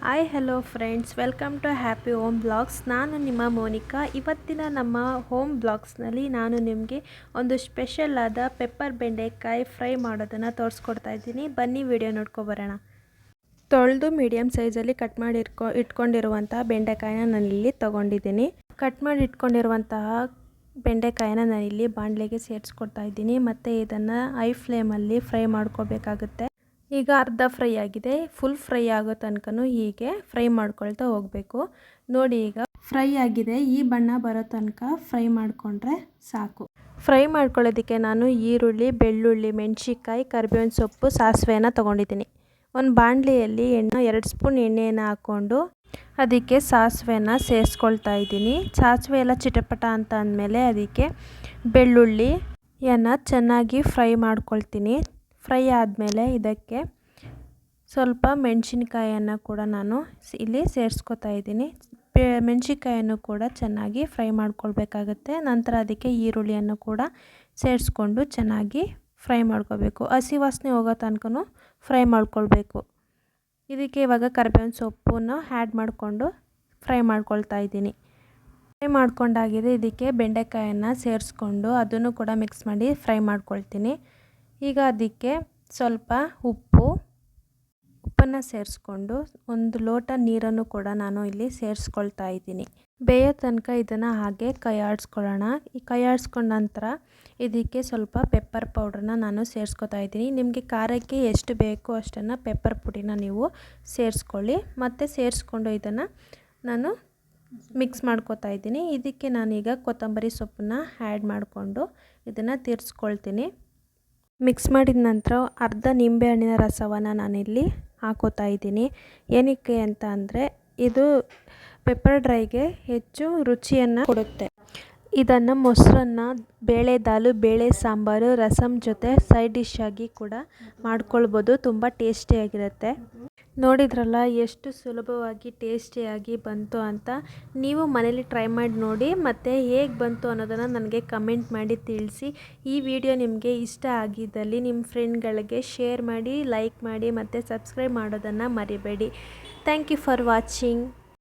Hi hello friends, welcome to happy home blogs. ನಾನು ನಿಮ್ಮ ಮೋನಿಕಾ. ಇವತ್ತಿನ ನಮ್ಮ ಹೋಮ್ ಬ್ಲಾಗ್ಸ್ನಲ್ಲಿ ನಾನು ನಿಮಗೆ ಒಂದು ಸ್ಪೆಷಲ್ ಆದ ಪೆಪ್ಪರ್ ಬೆಂಡೆಕಾಯಿ ಫ್ರೈ ಮಾಡೋದನ್ನು ತೋರಿಸ್ಕೊಡ್ತಾ ಇದ್ದೀನಿ. ಬನ್ನಿ ವಿಡಿಯೋ ನೋಡ್ಕೊಬರೋಣ. ತೊಳೆದು ಮೀಡಿಯಮ್ ಸೈಜಲ್ಲಿ ಕಟ್ ಮಾಡಿ ಇಟ್ಕೊಂಡಿರುವಂತಹ ಬೆಂಡೆಕಾಯಿನ ನಾನಿಲ್ಲಿ ತೊಗೊಂಡಿದ್ದೀನಿ. ಕಟ್ ಮಾಡಿ ಇಟ್ಕೊಂಡಿರುವಂತಹ ಬೆಂಡೆಕಾಯಿನ ನಾನಿಲ್ಲಿ ಬಾಣಲೆಗೆ ಸೇರಿಸ್ಕೊಡ್ತಾ ಇದ್ದೀನಿ. ಮತ್ತು ಇದನ್ನು ಹೈ ಫ್ಲೇಮಲ್ಲಿ ಫ್ರೈ ಮಾಡ್ಕೋಬೇಕಾಗುತ್ತೆ. ಈಗ ಅರ್ಧ ಫ್ರೈ ಆಗಿದೆ. ಫುಲ್ ಫ್ರೈ ಆಗೋ ತನಕನೂ ಹೀಗೆ ಫ್ರೈ ಮಾಡ್ಕೊಳ್ತಾ ಹೋಗಬೇಕು. ನೋಡಿ, ಈಗ ಫ್ರೈ ಆಗಿದೆ. ಈ ಬಣ್ಣ ಬರೋ ತನಕ ಫ್ರೈ ಮಾಡಿಕೊಂಡ್ರೆ ಸಾಕು. ಫ್ರೈ ಮಾಡ್ಕೊಳ್ಳೋದಕ್ಕೆ ನಾನು ಈರುಳ್ಳಿ, ಬೆಳ್ಳುಳ್ಳಿ, ಮೆಣಸಿನ್ಕಾಯಿ, ಕರಿಬೇವಿನ ಸೊಪ್ಪು, ಸಾಸಿವೆನ ತೊಗೊಂಡಿದ್ದೀನಿ. ಒಂದು ಬಾಣಲೆಯಲ್ಲಿ 2 ಸ್ಪೂನ್ ಎಣ್ಣೆಯನ್ನು ಹಾಕ್ಕೊಂಡು ಅದಕ್ಕೆ ಸಾಸಿವೆನ ಸೇರಿಸ್ಕೊಳ್ತಾ ಇದ್ದೀನಿ. ಸಾಸಿವೆ ಎಲ್ಲ ಚಿಟಪಟ ಅಂತ ಅಂದಮೇಲೆ ಅದಕ್ಕೆ ಬೆಳ್ಳುಳ್ಳಿಯನ್ನು ಚೆನ್ನಾಗಿ ಫ್ರೈ ಮಾಡ್ಕೊಳ್ತೀನಿ. ಫ್ರೈ ಆದಮೇಲೆ ಇದಕ್ಕೆ ಸ್ವಲ್ಪ ಮೆಣಸಿನ್ಕಾಯನ್ನು ಕೂಡ ನಾನು ಇಲ್ಲಿ ಸೇರಿಸ್ಕೊತಾ ಇದ್ದೀನಿ. ಮೆಣಸಿನ್ಕಾಯನ್ನು ಕೂಡ ಚೆನ್ನಾಗಿ ಫ್ರೈ ಮಾಡ್ಕೊಳ್ಬೇಕಾಗತ್ತೆ. ನಂತರ ಅದಕ್ಕೆ ಈರುಳ್ಳಿಯನ್ನು ಕೂಡ ಸೇರಿಸ್ಕೊಂಡು ಚೆನ್ನಾಗಿ ಫ್ರೈ ಮಾಡ್ಕೋಬೇಕು. ಹಸಿ ವಾಸನೆ ಹೋಗೋ ತನಕ ಫ್ರೈ ಮಾಡ್ಕೊಳ್ಬೇಕು. ಇದಕ್ಕೆ ಇವಾಗ ಕರಿಬೇವಿನ ಸೊಪ್ಪನ್ನು ಆ್ಯಡ್ ಮಾಡಿಕೊಂಡು ಫ್ರೈ ಮಾಡ್ಕೊಳ್ತಾ ಇದ್ದೀನಿ. ಫ್ರೈ ಮಾಡ್ಕೊಂಡಾಗಿದೆ. ಇದಕ್ಕೆ ಬೆಂಡೆಕಾಯನ್ನು ಸೇರಿಸ್ಕೊಂಡು ಅದನ್ನು ಕೂಡ ಮಿಕ್ಸ್ ಮಾಡಿ ಫ್ರೈ ಮಾಡ್ಕೊಳ್ತೀನಿ. ಈಗ ಅದಕ್ಕೆ ಸ್ವಲ್ಪ ಉಪ್ಪನ್ನು ಸೇರಿಸ್ಕೊಂಡು 1 ಲೋಟ ನೀರನ್ನು ಕೂಡ ನಾನು ಇಲ್ಲಿ ಸೇರಿಸ್ಕೊಳ್ತಾ ಇದ್ದೀನಿ. ಬೇಯೋ ತನಕ ಇದನ್ನು ಹಾಗೆ ಕೈ ಆಡಿಸ್ಕೊಳ್ಳೋಣ. ಈ ಕೈ ಆಡಿಸ್ಕೊಂಡ ನಂತರ ಇದಕ್ಕೆ ಸ್ವಲ್ಪ ಪೆಪ್ಪರ್ ಪೌಡ್ರನ್ನ ನಾನು ಸೇರಿಸ್ಕೊತಾ ಇದ್ದೀನಿ. ನಿಮಗೆ ಖಾರಕ್ಕೆ ಎಷ್ಟು ಬೇಕೋ ಅಷ್ಟನ್ನು ಪೆಪ್ಪರ್ ಪುಡಿನ ನೀವು ಸೇರಿಸ್ಕೊಳ್ಳಿ. ಮತ್ತು ಸೇರಿಸ್ಕೊಂಡು ಇದನ್ನು ನಾನು ಮಿಕ್ಸ್ ಮಾಡ್ಕೊತಾ ಇದ್ದೀನಿ. ಇದಕ್ಕೆ ನಾನೀಗ ಕೊತ್ತಂಬರಿ ಸೊಪ್ಪನ್ನ ಆ್ಯಡ್ ಮಾಡಿಕೊಂಡು ಇದನ್ನು ತಿರ್ಸ್ಕೊಳ್ತೀನಿ. ಮಿಕ್ಸ್ ಮಾಡಿದ ನಂತರ ಅರ್ಧ ನಿಂಬೆಹಣ್ಣಿನ ರಸವನ್ನು ನಾನಿಲ್ಲಿ ಹಾಕೋತಾ ಇದ್ದೀನಿ. ಏನಕ್ಕೆ ಅಂತ ಅಂದರೆ ಇದು ಪೆಪ್ಪರ್ ಡ್ರೈಗೆ ಹೆಚ್ಚು ರುಚಿಯನ್ನು ಕೊಡುತ್ತೆ. ಇದನ್ನು ಮೊಸರನ್ನ, ಬೇಳೆ ದಾಲು, ಬೇಳೆ ಸಾಂಬಾರು, ರಸಮ್ ಜೊತೆ ಸೈಡ್ ಡಿಶ್ ಆಗಿ ಕೂಡ ಮಾಡ್ಕೊಳ್ಬೋದು. ತುಂಬ ಟೇಸ್ಟಿಯಾಗಿರುತ್ತೆ. ನೋಡಿದ್ರಲ್ಲ ಎಷ್ಟು ಸುಲಭವಾಗಿ ಟೇಸ್ಟಿಯಾಗಿ ಬಂತು ಅಂತ. ನೀವು ಮನೇಲಿ ಟ್ರೈ ಮಾಡಿ ನೋಡಿ ಮತ್ತು ಹೇಗೆ ಬಂತು ಅನ್ನೋದನ್ನು ನನಗೆ ಕಮೆಂಟ್ ಮಾಡಿ ತಿಳಿಸಿ. ಈ ವಿಡಿಯೋ ನಿಮಗೆ ಇಷ್ಟ ಆಗಿದ್ದಲ್ಲಿ ನಿಮ್ಮ ಫ್ರೆಂಡ್ಗಳಿಗೆ ಶೇರ್ ಮಾಡಿ, ಲೈಕ್ ಮಾಡಿ ಮತ್ತು ಸಬ್ಸ್ಕ್ರೈಬ್ ಮಾಡೋದನ್ನು ಮರಿಬೇಡಿ. Thank you for watching.